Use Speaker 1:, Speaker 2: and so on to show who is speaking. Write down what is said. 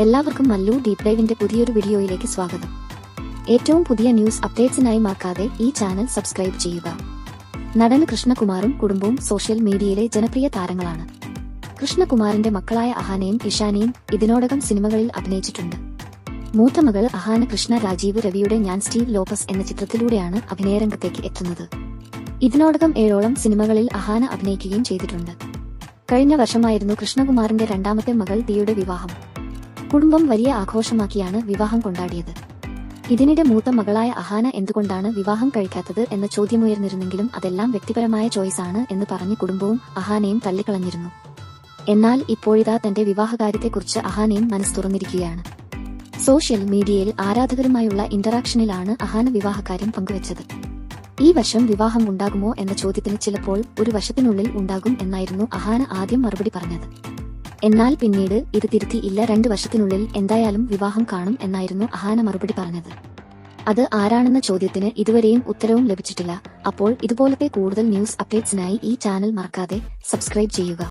Speaker 1: എല്ലാവർക്കും മല്ലു ഡീപ് ഡൈവിന്റെ പുതിയൊരു വീഡിയോയിലേക്ക് സ്വാഗതം. ഏറ്റവും പുതിയ ന്യൂസ് അപ്ഡേറ്റ്സിനായി മറക്കാതെ ഈ ചാനൽ സബ്സ്ക്രൈബ് ചെയ്യുക. നടൻ കൃഷ്ണകുമാറും കുടുംബവും സോഷ്യൽ മീഡിയയിലെ ജനപ്രിയ താരങ്ങളാണ്. കൃഷ്ണകുമാറിന്റെ മക്കളായ അഹാനയും ഇഷാനയും ഇതിനോടകം സിനിമകളിൽ അഭിനയിച്ചിട്ടുണ്ട്. മൂത്ത മകൾ അഹാന കൃഷ്ണ രാജീവ് രവിയുടെ ഞാൻ സ്റ്റീവ് ലോപ്പസ് എന്ന ചിത്രത്തിലൂടെയാണ് അഭിനയരംഗത്തേക്ക് എത്തുന്നത്. ഇതിനോടകം 7ഓളം സിനിമകളിൽ അഹാന അഭിനയിക്കുകയും ചെയ്തിട്ടുണ്ട്. കഴിഞ്ഞ വർഷമായിരുന്നു കൃഷ്ണകുമാറിന്റെ രണ്ടാമത്തെ മകൾ ദിയുടെ വിവാഹം. കുടുംബം വലിയ ആഘോഷമാക്കിയാണ് വിവാഹം കൊണ്ടാടിയത്. ഇതിനിടെ മൂത്ത മകളായ അഹാന എന്തുകൊണ്ടാണ് വിവാഹം കഴിക്കാത്തത് എന്ന ചോദ്യമുയർന്നിരുന്നെങ്കിലും അതെല്ലാം വ്യക്തിപരമായ ചോയ്സാണ് എന്ന് പറഞ്ഞ് കുടുംബവും അഹാനയും തള്ളിക്കളഞ്ഞിരുന്നു. എന്നാൽ ഇപ്പോഴിതാ തന്റെ വിവാഹകാര്യത്തെക്കുറിച്ച് അഹാനയും മനസ്സ് തുറന്നിരിക്കുകയാണ്. സോഷ്യൽ മീഡിയയിൽ ആരാധകരുമായുള്ള ഇന്ററാക്ഷനിലാണ് അഹാന വിവാഹകാര്യം പങ്കുവച്ചത്. ഈ വർഷം വിവാഹം ഉണ്ടാകുമോ എന്ന ചോദ്യത്തിന് ചിലപ്പോൾ ഒരു വർഷത്തിനുള്ളിൽ ഉണ്ടാകും എന്നായിരുന്നു അഹാന ആദ്യം മറുപടി പറഞ്ഞത്. എന്നാൽ പിന്നീട് ഇത് തിരുത്തി ഇല്ല, 2 വർഷത്തിനുള്ളിൽ എന്തായാലും വിവാഹം കാണും എന്നായിരുന്നു അഹാന മറുപടി പറഞ്ഞത്. അത് ആരാണെന്ന ചോദ്യത്തിന് ഇതുവരെയും ഉത്തരവും ലഭിച്ചിട്ടില്ല. അപ്പോൾ ഇതുപോലത്തെ കൂടുതൽ ന്യൂസ് അപ്ഡേറ്റ്സിനായി ഈ ചാനൽ മറക്കാതെ സബ്സ്ക്രൈബ് ചെയ്യുക.